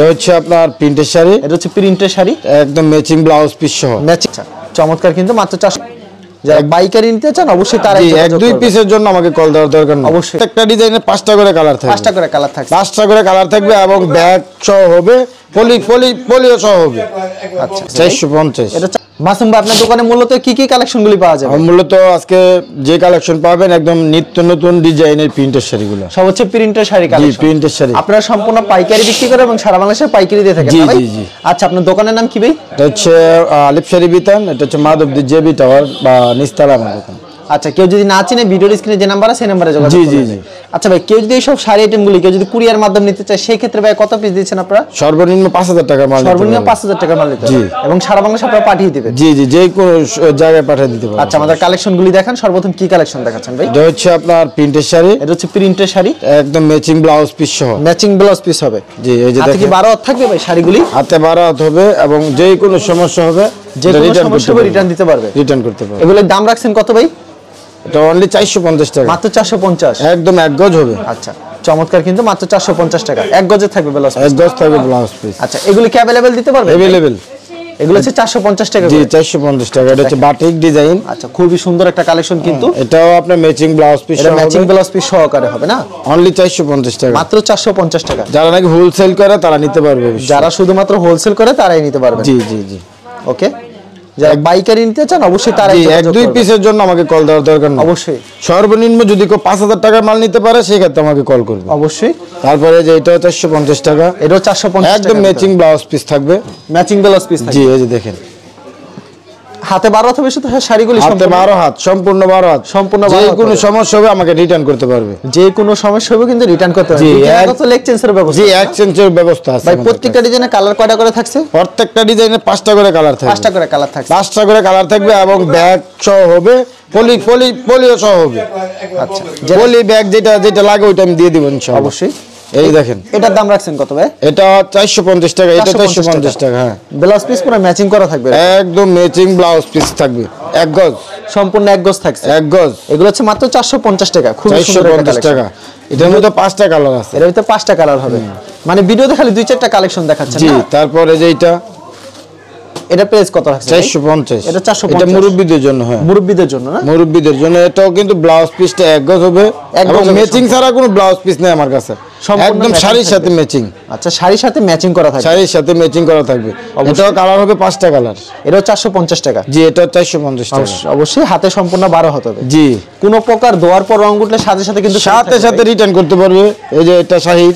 হচ্ছে আপনার প্রিন্টের শাড়ি। এটা হচ্ছে প্রিন্টের শাড়ি, একদম ম্যাচিং ব্লাউজ পিস সহ। ম্যাচিং চমৎকার, কিন্তু মাত্র 400। যারা বাইকারি নিতে চান অবশ্যই তারা এক দুই পিসের জন্য আমাকে কল দেওয়ার দরকার নেই। অবশ্যই একটা ডিজাইনের 5টা করে কালার থাকবে, 5টা করে কালার থাকবে, 5টা করে কালার থাকবে এবং ব্যাগ সহ হবে, পলিও সহ হবে। আচ্ছা 450। এটা মাসুম ভাই, আপনার দোকানে মূলত কি কি কালেকশনগুলি পাওয়া যাবে? মূলত আজকে যে কালেকশন পাবেন একদম নিত্য নতুন ডিজাইনের প্রিন্টের শাড়িগুলো, সব হচ্ছে প্রিন্টের শাড়ি কালেকশন। জি প্রিন্টের শাড়ি। আপনারা সম্পূর্ণ পাইকারি বিক্রি করে এবং সারা বাংলাদেশে পাইকারি দিয়ে থাকেন? জি ভাই জি জি। আচ্ছা, আপনার দোকানের নাম কি ভাই? এটা হচ্ছে আলিফ শাড়ি বিতান, এটা হচ্ছে মাধবদী জেবি টাওয়ার বা নিস্তালা আমার দোকান। আচ্ছা, কেউ যদি না চিনে ভিডিওর স্ক্রিনে যে নাম্বার আছে সেই নাম্বারে যোগাযোগ করুন। জি জি জি। আচ্ছা ভাই, কেউ যদি এইসব শাড়ি আইটেমগুলি কেউ যদি কুরিয়ার মাধ্যমে নিতে চায় সেই ক্ষেত্রে ভাই কত পিস দিচ্ছেন আপনারা? সর্বনিম্ন 5000 টাকা মাল। সর্বনিম্ন 5000 টাকা মাল নিতে, জি, এবং সারা বাংলাদেশে আপনারা পাঠিয়ে দিবেন? জি জি, যে কোনো জায়গায় পাঠিয়ে দিতে পারবেন। আচ্ছা, আমাদের কালেকশনগুলি দেখান। সর্বপ্রথম কি কালেকশন দেখাচ্ছেন ভাই? এটা হচ্ছে আপনার প্রিন্টের শাড়ি। এটা হচ্ছে প্রিন্টের শাড়ি, একদম ম্যাচিং ব্লাউজ পিস সহ। ম্যাচিং ব্লাউজ পিস হবে। জি, এই যে দেখেন, কি 12 হাত থাকবে ভাই শাড়িগুলি? হাতে 12 হাত হবে এবং যে কোনো সমস্যা হবে, যে কোনো সমস্যা হবে রিটার্ন দিতে পারবে, রিটার্ন করতে পারবে। এগুলোর দাম রাখছেন কত ভাই? এটা অনলি 450 টাকা, মাত্র 450। একদম এক গজ হবে। আচ্ছা, চমৎকার, কিন্তু মাত্র 450 টাকা। এক গজে থাকবে ব্লাউজ পিস, এক গজ থাকবে ব্লাউজ পিস। আচ্ছা, এগুলি কি अवेलेबल দিতে পারবে? अवेलेबल। এগুলো হচ্ছে 450 টাকা। জি 450 টাকা। এটা হচ্ছে বাটিক ডিজাইন। আচ্ছা, খুবই সুন্দর একটা কালেকশন, কিন্তু এটাও আপনার ম্যাচিং ব্লাউজ পিস, এটা ম্যাচিং ব্লাউজ পিস সহকারে হবে না? অনলি 450 টাকা, মাত্র 450 টাকা। যারা নাকি হোলসেল করে তারা নিতে পারবে, যারা শুধুমাত্র হোলসেল করে তারাই নিতে পারবে। জি জি জি। ওকে, যারা বাইকারি নিতে চান অবশ্যই তারাই এক দুই পিসের জন্য আমাকে কল দেওয়ার দরকার নেই। অবশ্যই সর্বনিম্ন যদি কেউ 5000 টাকার মাল নিতে পারে সেই ক্ষেত্রে আমাকে কল করবে অবশ্যই। তারপরে যে এটা 450 টাকা, এটাও 450 একদম ম্যাচিং ব্লাউজ পিস থাকবে, ম্যাচিং ব্লাউজ পিস থাকবে। জি এই যে দেখেন, হাতে 12 হাত হবে শুধু শাড়িগুলি, হাতে 12 হাত, সম্পূর্ণ 12 হাত, সম্পূর্ণ যে 12 হাত কোনো হবে। সমস্যা হবে আমাকে রিটার্ন করতে পারবে, যে কোনো সমস্যা হবে কিন্তু রিটার্ন করতে হবে। জি, কত এক্সচেঞ্জের ব্যবস্থা? জি এক্সচেঞ্জের ব্যবস্থা আছে। ভাই, প্রত্যেকটা ডিজাইনে কালার কয়টা করে থাকছে? প্রত্যেকটা ডিজাইনে 5টা করে কালার থাকবে, 5টা করে কালার থাকছে, 5টা করে কালার থাকবে এবং ব্যাগ সহ হবে, পলিও সহ হবে। আচ্ছা, পলি ব্যাগ যেটা যেটা লাগে ওইটা আমি দিয়ে দিব ইনশাআল্লাহ। অবশ্যই। এই দেখেন, এটার দাম রাখছেন কত ভাই? এটা 450 টাকা, এটা 450 টাকা। হ্যাঁ, ব্লাউজ পিস পুরো ম্যাচিং করা থাকবে, একদম ম্যাচিং ব্লাউজ পিস থাকবে, এক গজ, সম্পূর্ণ এক গজ থাকছে, এক গজ। এগুলো হচ্ছে মাত্র 450 টাকা। খুব সুন্দর একটা 450 টাকা। কালেকশন। এটার মধ্যে 5টা কালার আছে, এর ভিতরে 5টা কালার হবে, মানে ভিডিওতে খালি 2-4টা কালেকশন দেখাচ্ছেন জি। না? তারপরে যে এটা প্রাইস কত রাখছেন? 450। এটা 450, এটা মুরব্বিদের জন্য। হ্যাঁ, মুরব্বিদের জন্য না? মুরব্বিদের জন্য। এটাও কিন্তু ব্লাউজ পিসটা এক গজ হবে, এবং ম্যাচিং ছাড়া কোনো ব্লাউজ পিস নেই আমার কাছে, একদম শাড়ির সাথে ম্যাচিং। আচ্ছা, শাড়ির সাথে ম্যাচিং করা থাকবে, শাড়ির সাথে ম্যাচিং করা থাকবে। এটাও কালার হবে 5টা কালার। এটাও 450 টাকা। জি, এটা 450 টাকা। অবশ্যই হাতে সম্পূর্ণ 12 হতে হবে। জি, কোনো প্রকার ধোয়ার পর রং উঠলে সাথে সাথে কিন্তু সাথে সাথে রিটার্ন করতে পারবে। এই যে এটা শাড়ি,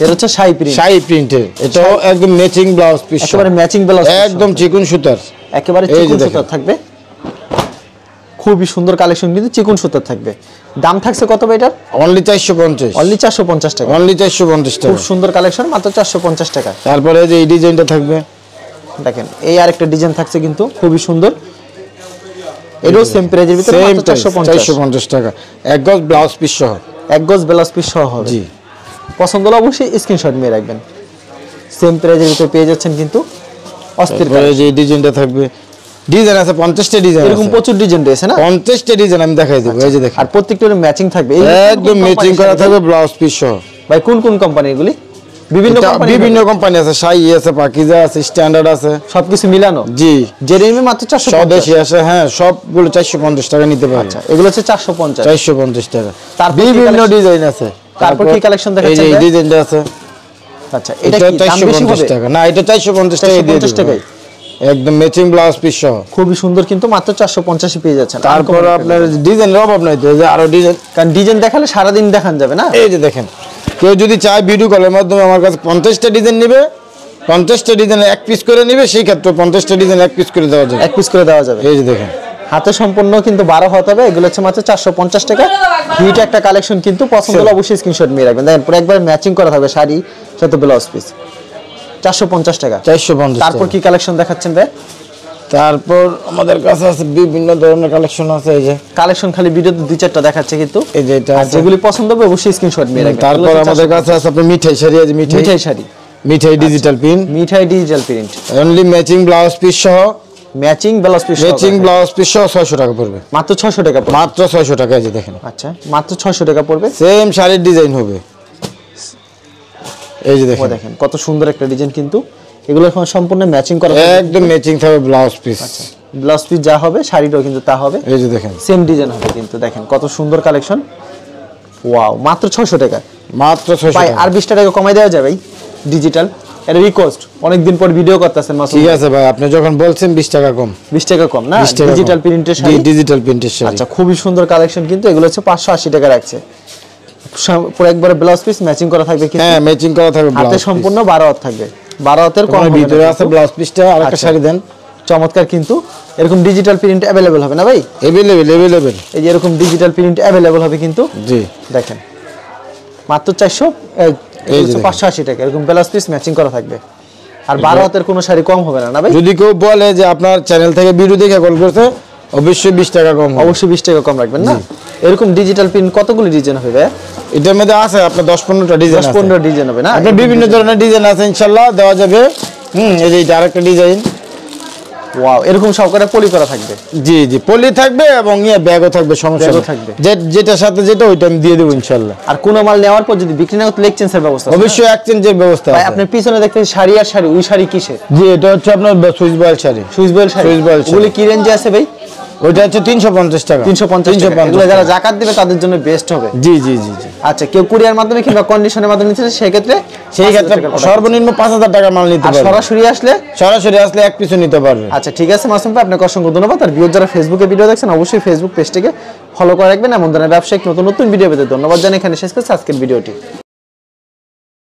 এটা হচ্ছে শাড়ি প্রিন্ট, শাড়ি প্রিন্টের। এটাও একদম ম্যাচিং ব্লাউজ পিস, একেবারে ম্যাচিং ব্লাউজ, একদম চিকন সুতার, একেবারে চিকন সুতার থাকবে। খুবই সুন্দর কালেকশন, কিন্তু চিকন সুতার থাকবে। দাম থাকছে কত ভাই এটার? অনলি 450, অনলি 450 টাকা, অনলি 450 টাকা। খুব সুন্দর কালেকশন, মাত্র 450 টাকা। তারপরে যে এই ডিজাইনটা থাকবে, দেখেন এই আরেকটা ডিজাইন থাকছে, কিন্তু খুবই সুন্দর। এটাও সেম প্রাইজের ভিতরে মাত্র 450 টাকা, এক গজ ব্লাউজ পিস সহ, এক গজ ব্লাউজ পিস সহ হবে। জি, পছন্দ হলে অবশ্যই স্ক্রিনশট নিয়ে রাখবেন। সেম প্রাইজের ভিতরে পেয়ে যাচ্ছেন, কিন্তু অস্থির। তারপরে যে ডিজাইনটা থাকবে, ডিজাইন আছে 50টা ডিজাইন, এরকম প্রচুর ডিজাইন রয়েছে না? 50টা ডিজাইন আমি দেখাই দেব। এই যে দেখেন, আর প্রত্যেকটার ম্যাচিং থাকবে, একদম ম্যাচিং করা থাকবে ব্লাউজ পিস সহ। ভাই কোন কোন কোম্পানি এগুলি? বিভিন্ন কোম্পানি আছে, শাই আছে, পাকিজা আছে, স্ট্যান্ডার্ড আছে, সবকিছু মিলানো। জি, জেরেমি মাত্র 450, স্বদেশী আছে। হ্যাঁ, সবগুলো 450 টাকা নিতে পারে। আচ্ছা, এগুলো হচ্ছে 450, 450 টাকা। তারপর বিভিন্ন ডিজাইন আছে। তারপর কি কালেকশন দেখাচ্ছেন? এই ডিজাইনটা আছে। আচ্ছা, এটা কি দাম বেশি হবে? 450 টাকা না, এটা 450 টাকা দিয়ে দিই, টাকায় একদম ম্যাচিং ব্লাউজ পিস সহ। খুবই সুন্দর, কিন্তু মাত্র 450 পেয়ে যাচ্ছেন। তারপর আপনার ডিজাইনের অভাব নাই তো, যে আরো ডিজাইন, কারণ ডিজাইন দেখালে সারা দিন দেখান যাবে না। এই যে দেখেন, কেউ যদি চায় ভিডিও কলের মাধ্যমে আমার কাছে 50টা ডিজাইন নেবে, 50টা ডিজাইন এক পিস করে নেবে, সেই ক্ষেত্রে 50টা ডিজাইন এক পিস করে দেওয়া যাবে, এক পিস করে দেওয়া যাবে। এই যে দেখেন, হাতে সম্পূর্ণ কিন্তু 12 হতে হবে। এগুলো হচ্ছে মাত্র 450 টাকা। হিট একটা কালেকশন, কিন্তু পছন্দ হলে অবশ্যই স্ক্রিনশট নিয়ে রাখবেন। দেখেন পুরো একবার ম্যাচিং করা থাকবে, শাড়ি সাথে ব্লাউজ পিস, 450 টাকা। 450। তারপর কি কালেকশন দেখাচ্ছেন ভাই? তারপর আমাদের কাছে আছে বিভিন্ন ধরনের কালেকশন আছে। এই যে কালেকশন খালি ভিডিওতে 2-4টা দেখাচ্ছে, কিন্তু এই যে এটা আছে, যেগুলি পছন্দ হবে অবশ্যই স্ক্রিনশট নিয়ে রাখবেন। তারপর আমাদের কাছে আছে আপনার মিঠাই শাড়ি, আছে mithai sari, mithai digital print, mithai digital print, only matching blouse piece সহ, matching blouse piece, matching blouse piece সহ 600 টাকা পড়বে, মাত্র 600 টাকা পড়বে, মাত্র 600 টাকা। এই যে দেখেন, আচ্ছা মাত্র 600 টাকা পড়বে। সেম শাড়ির ডিজাইন হবে, এই যে দেখেন দেখেন কত সুন্দর একটা ডিজাইন, কিন্তু এগুলো এখন সম্পূর্ণ ম্যাচিং করা, একদম ম্যাচিং থাকবে ব্লাউজ পিস। আচ্ছা ব্লাউজ পিস যা হবে শাড়িটাও কিন্তু তা হবে। এই যে দেখেন সেম ডিজাইন হবে কিন্তু, দেখেন কত সুন্দর কালেকশন। ওয়াও, মাত্র 600 টাকা। মাত্র 600 ভাই টাকা। আর 20 টাকা কমাই দেওয়া যাবে ভাই? ডিজিটাল এটা রিকোয়েস্ট, অনেকদিন পর ভিডিও করতেছেন মাসুম। ঠিক আছে ভাই, আপনি যখন বলছেন 20 টাকা কম। 20 টাকা কম না? 20 টাকা ডিজিটাল প্রিন্টের শাড়ি, ডিজিটাল প্রিন্টের শাড়ি। আচ্ছা খুবই সুন্দর কালেকশন, কিন্তু এগুলো হচ্ছে 580 টাকা রাখছে। পুরো একবারে ব্লাউজ পিস ম্যাচিং করা থাকবে কিন্তু। হ্যাঁ ম্যাচিং করা থাকবে, হাতে ব্লাউজ সম্পূর্ণ 12 হাত থাকবে, 12 হাতের কম হবে ভিতরে না আছে কিন্তু। ব্লাউজ পিসটা। আরেকটা আচ্ছা। শাড়ি দেন, চমৎকার কিন্তু। এরকম ডিজিটাল প্রিন্ট अवेलेबल হবে না ভাই? अवेलेबल। এই যে এরকম ডিজিটাল প্রিন্ট अवेलेबल হবে কিন্তু। জি দেখেন মাত্র 580 টাকা, এরকম ব্লাউজ পিস ম্যাচিং করা থাকবে। আর 12 হাতের কোনো শাড়ি কম হবে না ভাই? যদি কেউ বলে যে আপনার চ্যানেল থেকে ভিডিও দেখে কল করছে, অবশ্যই 20 টাকা কম হবে। অবশ্যই 20 টাকা কম রাখবেন না? এরকম ডিজিটাল প্রিন্ট কতগুলো ডিজাইন হবে ভাই? এটার মধ্যে আছে আপনার 10-15টা ডিজাইন আছে। 10-15 ডিজাইন হবে না? আপনার বিভিন্ন ধরনের ডিজাইন আছে, ইনশাআল্লাহ দেওয়া যাবে। এই যে এটা আরেকটা ডিজাইন। ওয়াও, এরকম সবকটা পলি করা থাকবে। জি জি, পলি থাকবে এবং ব্যাগও থাকবে, সমস্যা ব্যাগও নেই। থাকবে। যেটার সাথে যেটা ওইটা আমি দিয়ে দেবো ইনশাআল্লাহ। আর কোন মাল নেওয়ার পর যদি বিক্রি না হতো এক্সচেঞ্জের ব্যবস্থা আছে? অবশ্যই এক্সচেঞ্জের ব্যবস্থা ভাই আছে। আপনার পিছনে দেখতে শাড়ি আর শাড়ি, ওই শাড়ি কিসে? জি, এটা হচ্ছে আপনার Swiss boil sari. Swiss boil sari. Swiss boil sari. ওগুলো কি রেঞ্জে আছে ভাই? ওইটা হচ্ছে 350 টাকা। 350 টাকা। এগুলো যারা জাকাত দিবে তাদের জন্য বেস্ট হবে। জি জি জি জি। আচ্ছা, কেউ কুরিয়ার মাধ্যমে কিংবা কন্ডিশনের মাধ্যমে নিচ্ছে সেই ক্ষেত্রে সর্বনিম্ন 5000 টাকা মাল নিতে আর পারবে। সরাসরি আসলে এক পিছু নিতে পারবে। আচ্ছা ঠিক আছে মাসুম ভাই, আপনাকে অসংখ্য ধন্যবাদ। আর ভিউয়ার যারা ফেসবুকে ভিডিও দেখছেন অবশ্যই ফেসবুক পেজটিকে ফলো করে রাখবেন। এমন ধরনের ব্যবসায়িক নতুন নতুন ভিডিও পেতে ধন্যবাদ জানাই। এখানে শেষ করছি আজকের ভিডিওটি।